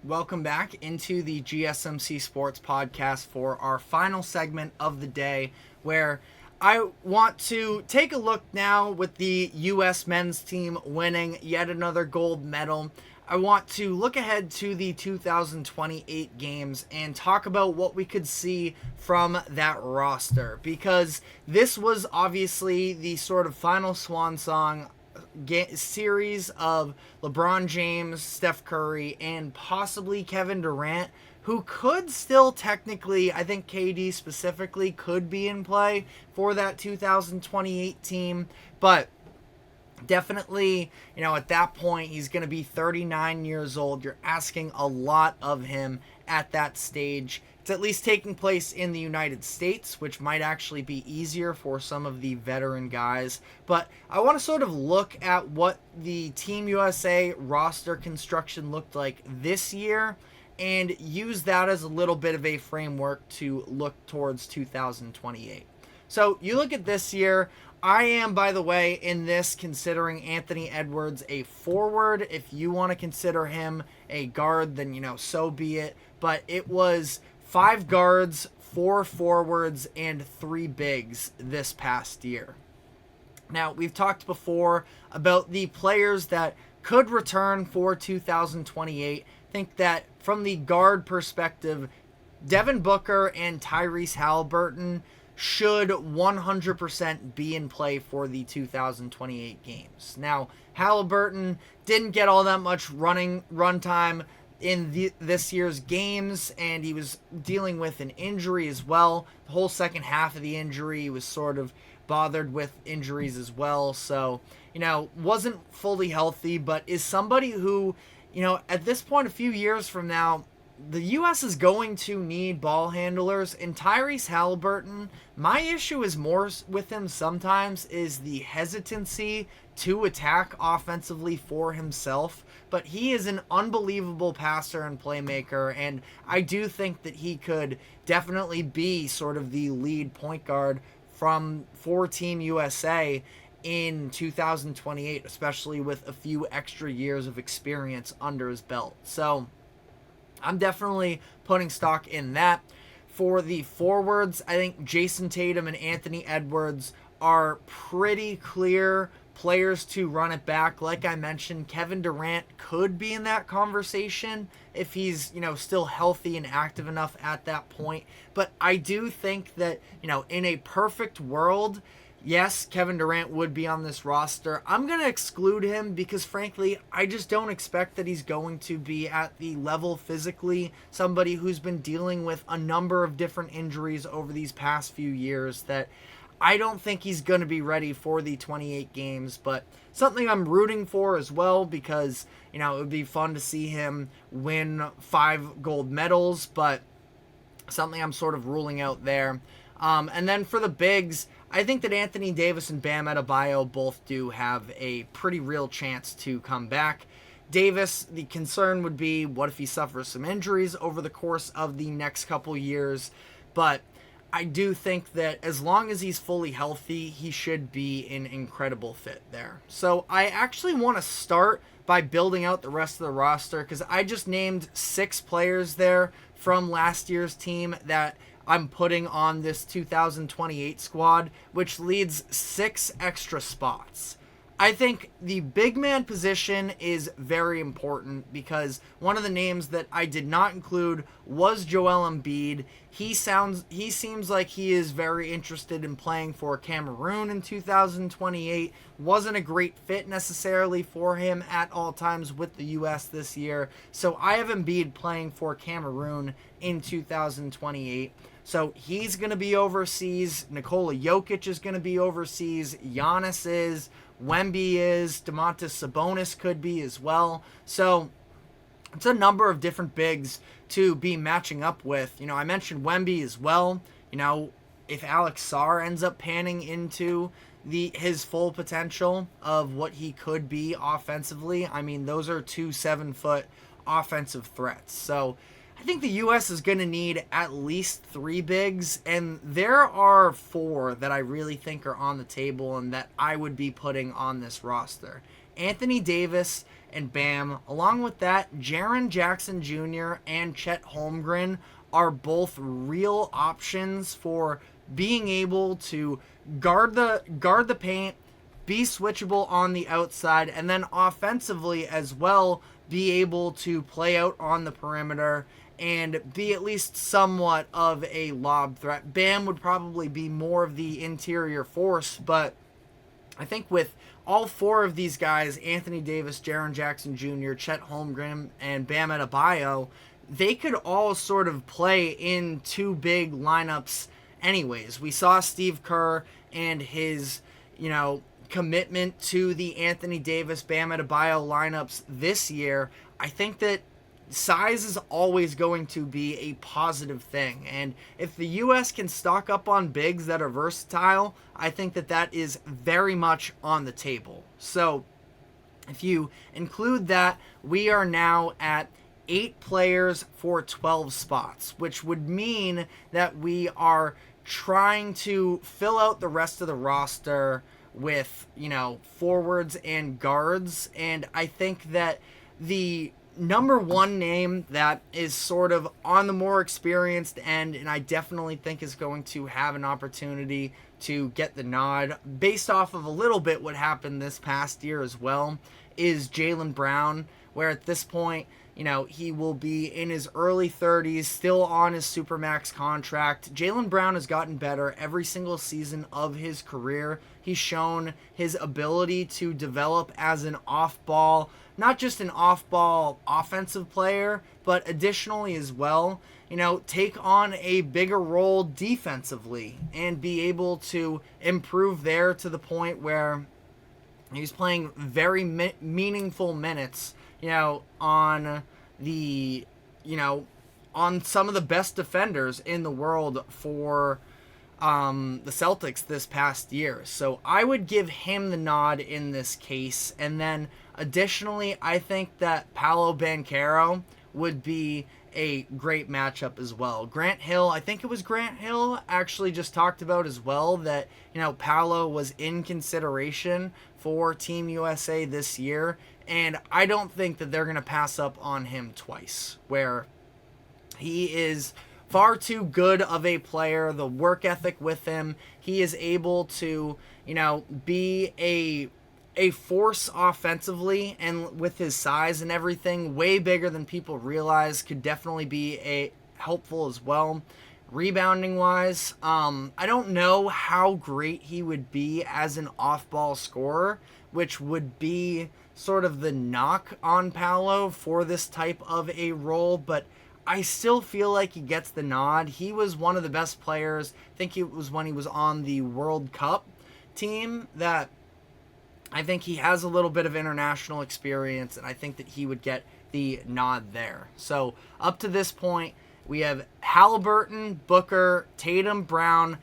Welcome back into the GSMC Sports Podcast for our final segment of the day, where I want to take a look now with the U.S. men's team winning yet another gold medal. I want to look ahead to the 2028 games and talk about what we could see from that roster, because this was obviously the sort of final swan song series of LeBron James, Steph Curry, and possibly Kevin Durant, who could still technically, I think KD specifically, could be in play for that 2028 team, but definitely, at that point, he's going to be 39 years old. You're asking a lot of him at that stage. It's at least taking place in the United States, which might actually be easier for some of the veteran guys. But I want to sort of look at what the Team USA roster construction looked like this year and use that as a little bit of a framework to look towards 2028. So you look at this year. I am, by the way, in this considering Anthony Edwards a forward. If you want to consider him a guard, then, so be it. But it was 5 guards, 4 forwards, and 3 bigs this past year. Now, we've talked before about the players that could return for 2028. I think that from the guard perspective, Devin Booker and Tyrese Halliburton should 100% be in play for the 2028 games. Now, Halliburton didn't get all that much run time in this year's games, and he was dealing with an injury as well. The whole second half of the injury, he was sort of bothered with injuries as well. So, wasn't fully healthy, but is somebody who, at this point, a few years from now, the U.S. is going to need ball handlers, and Tyrese Halliburton, my issue is more with him sometimes is the hesitancy to attack offensively for himself, but he is an unbelievable passer and playmaker, and I do think that he could definitely be sort of the lead point guard for Team USA in 2028, especially with a few extra years of experience under his belt. So I'm definitely putting stock in that. For the forwards, I think Jason Tatum and Anthony Edwards are pretty clear players to run it back. Like I mentioned, Kevin Durant could be in that conversation if he's, still healthy and active enough at that point. But I do think that, in a perfect world, yes, Kevin Durant would be on this roster. I'm going to exclude him because, frankly, I just don't expect that he's going to be at the level physically, somebody who's been dealing with a number of different injuries over these past few years, that I don't think he's going to be ready for the 28 games, but something I'm rooting for as well because, it would be fun to see him win 5 gold medals, but something I'm sort of ruling out there. And then for the bigs, I think that Anthony Davis and Bam Adebayo both do have a pretty real chance to come back. Davis, the concern would be, what if he suffers some injuries over the course of the next couple years? But I do think that as long as he's fully healthy, he should be an incredible fit there. So I actually want to start by building out the rest of the roster because I just named 6 players there from last year's team that I'm putting on this 2028 squad, which leads 6 extra spots. I think the big man position is very important because one of the names that I did not include was Joel Embiid. He seems like he is very interested in playing for Cameroon in 2028. Wasn't a great fit necessarily for him at all times with the U.S. this year. So I have Embiid playing for Cameroon in 2028. So he's going to be overseas. Nikola Jokic is going to be overseas. Giannis is. Wemby is. Domantas Sabonis could be as well. So it's a number of different bigs to be matching up with. I mentioned Wemby as well. If Alex Sarr ends up panning into his full potential of what he could be offensively, those are 2 7-foot offensive threats. So I think the U.S. is going to need at least 3 bigs, and there are 4 that I really think are on the table and that I would be putting on this roster. Anthony Davis and Bam. Along with that, Jaren Jackson Jr. and Chet Holmgren are both real options for being able to guard the paint, be switchable on the outside, and then offensively as well be able to play out on the perimeter and be at least somewhat of a lob threat. Bam would probably be more of the interior force, but I think with all four of these guys, Anthony Davis, Jaren Jackson Jr., Chet Holmgren, and Bam Adebayo, they could all sort of play in two big lineups anyways. We saw Steve Kerr and his, commitment to the Anthony Davis, Bam Adebayo lineups this year. I think that size is always going to be a positive thing. And if the U.S. can stock up on bigs that are versatile, I think that is very much on the table. So if you include that, we are now at 8 players for 12 spots, which would mean that we are trying to fill out the rest of the roster with, forwards and guards. And I think that the number one name that is sort of on the more experienced end, and I definitely think is going to have an opportunity to get the nod based off of a little bit what happened this past year as well, is Jaylen Brown, where at this point, he will be in his early 30s, still on his Supermax contract. Jaylen Brown has gotten better every single season of his career. He's shown his ability to develop as an off-ball, not just an off-ball offensive player, but additionally as well, take on a bigger role defensively and be able to improve there to the point where he's playing very meaningful minutes, on the, on some of the best defenders in the world for the Celtics this past year. So I would give him the nod in this case. And then additionally, I think that Paolo Banchero would be a great matchup as well. Grant Hill, I think it was Grant Hill actually just talked about as well that, Paolo was in consideration for Team USA this year. And I don't think that they're going to pass up on him twice, where he is far too good of a player. The work ethic with him, he is able to, be a force offensively, and with his size and everything, way bigger than people realize, could definitely be a helpful as well. Rebounding wise, I don't know how great he would be as an off-ball scorer, which would be sort of the knock on Paolo for this type of a role, but I still feel like he gets the nod. He was one of the best players. I think it was when he was on the World Cup team that I think he has a little bit of international experience, and I think that he would get the nod there. So up to this point, we have Halliburton, Booker, Tatum, Brown,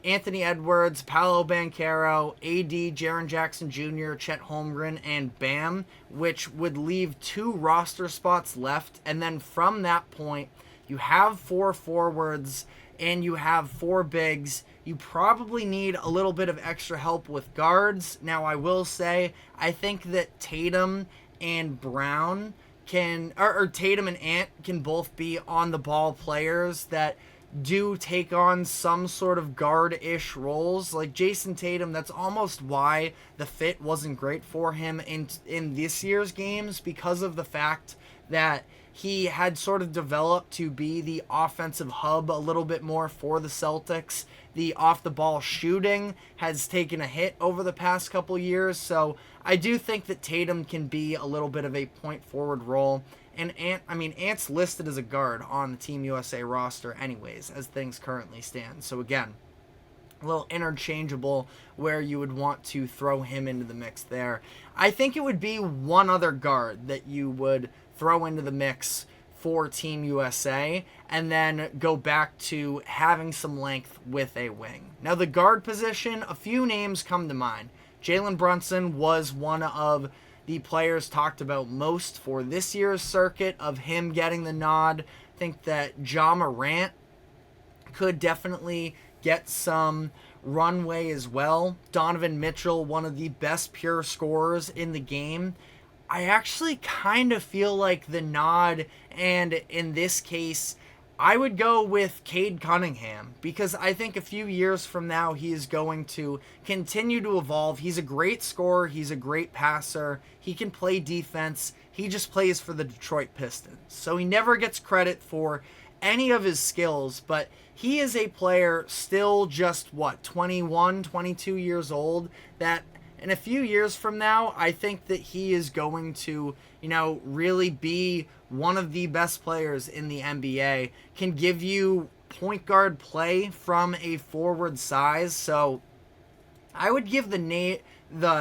Anthony Edwards, Paolo Banchero, AD, Jaren Jackson Jr., Chet Holmgren, and Bam, which would leave 2 roster spots left. And then from that point, you have 4 forwards and you have 4 bigs. You probably need a little bit of extra help with guards. Now, I will say, I think that Tatum and Brown can, or Tatum and Ant can both be on the ball players that do take on some sort of guard-ish roles. Like Jason Tatum, that's almost why the fit wasn't great for him in this year's games, because of the fact that he had sort of developed to be the offensive hub a little bit more for the Celtics. The off-the-ball shooting has taken a hit over the past couple years, so I do think that Tatum can be a little bit of a point-forward role. And Ant's listed as a guard on the Team USA roster anyways, as things currently stand. So again, a little interchangeable where you would want to throw him into the mix there. I think it would be one other guard that you would throw into the mix for Team USA, and then go back to having some length with a wing. Now, the guard position, a few names come to mind. Jalen Brunson was one of the players talked about most for this year's circuit of him getting the nod. I think that Ja Morant could definitely get some runway as well. Donovan Mitchell, one of the best pure scorers in the game. I actually kind of feel like the nod, and in this case, I would go with Cade Cunningham, because I think a few years from now he is going to continue to evolve. He's a great scorer, he's a great passer, he can play defense, he just plays for the Detroit Pistons. So he never gets credit for any of his skills, but he is a player still just, 21, 22 years old, that in a few years from now, I think that he is going to, really be one of the best players in the NBA, can give you point guard play from a forward size. So I would give the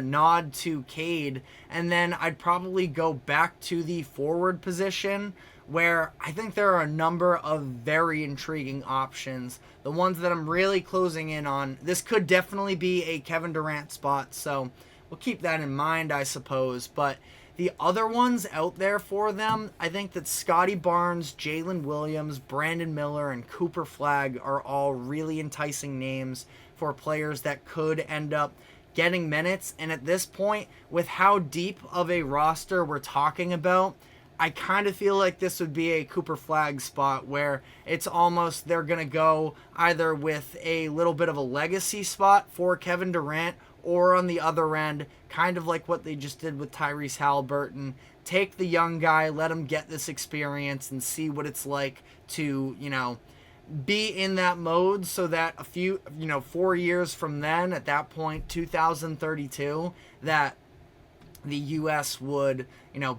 nod to Cade, and then I'd probably go back to the forward position, where I think there are a number of very intriguing options. The ones that I'm really closing in on, this could definitely be a Kevin Durant spot, so we'll keep that in mind, I suppose. But the other ones out there for them, I think that Scotty Barnes, Jalen Williams, Brandon Miller, and Cooper Flagg are all really enticing names for players that could end up getting minutes. And at this point, with how deep of a roster we're talking about, I kind of feel like this would be a Cooper Flagg spot, where it's almost they're going to go either with a little bit of a legacy spot for Kevin Durant, or on the other end, kind of like what they just did with Tyrese Halliburton. Take the young guy, let him get this experience and see what it's like to, be in that mode, so that a few, 4 years from then, at that point, 2032, that the U.S. would,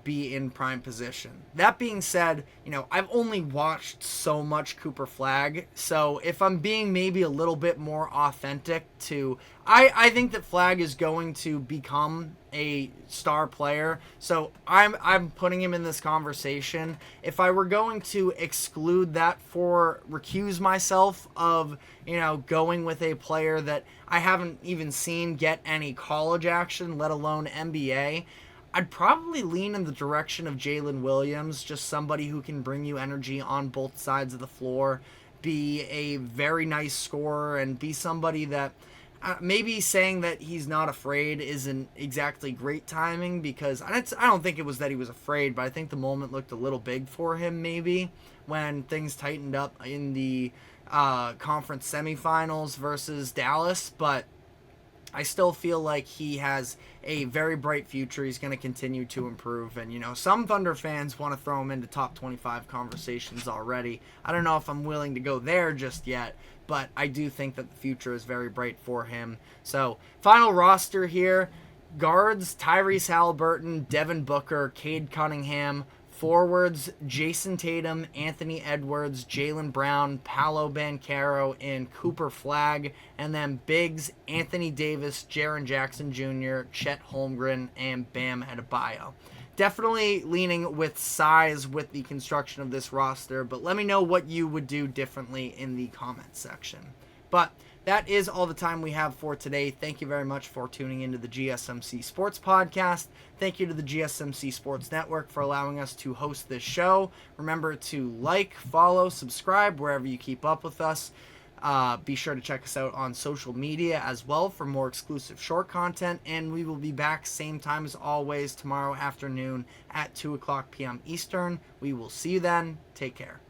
be in prime position. That being said, I've only watched so much Cooper Flagg, so if I'm being maybe a little bit more authentic to, I think that Flagg is going to become a star player, so I'm putting him in this conversation. If I were going to exclude that, recuse myself of, going with a player that I haven't even seen get any college action, let alone NBA, I'd probably lean in the direction of Jalen Williams, just somebody who can bring you energy on both sides of the floor, be a very nice scorer, and be somebody that maybe saying that he's not afraid isn't exactly great timing, because I don't think it was that he was afraid, but I think the moment looked a little big for him maybe when things tightened up in the conference semifinals versus Dallas. But I still feel like he has a very bright future. He's going to continue to improve. And, some Thunder fans want to throw him into top 25 conversations already. I don't know if I'm willing to go there just yet, but I do think that the future is very bright for him. So, final roster here. Guards, Tyrese Halliburton, Devin Booker, Cade Cunningham. Forwards, Jason Tatum, Anthony Edwards, Jaylen Brown, Paolo Banchero, and Cooper Flagg. And then bigs, Anthony Davis, Jaren Jackson Jr., Chet Holmgren, and Bam Adebayo. Definitely leaning with size with the construction of this roster, but let me know what you would do differently in the comments section. But that is all the time we have for today. Thank you very much for tuning into the GSMC Sports Podcast. Thank you to the GSMC Sports Network for allowing us to host this show. Remember to like, follow, subscribe wherever you keep up with us. Be sure to check us out on social media as well for more exclusive short content. And we will be back same time as always tomorrow afternoon at 2 o'clock p.m. Eastern. We will see you then. Take care.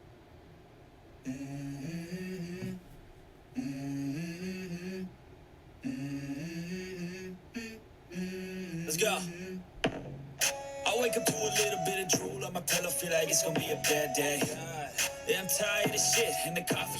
Let's go. I wake up to a little bit of drool on my pillow, feel like it's gonna be a bad day. Yeah, I'm tired of shit, and the coffee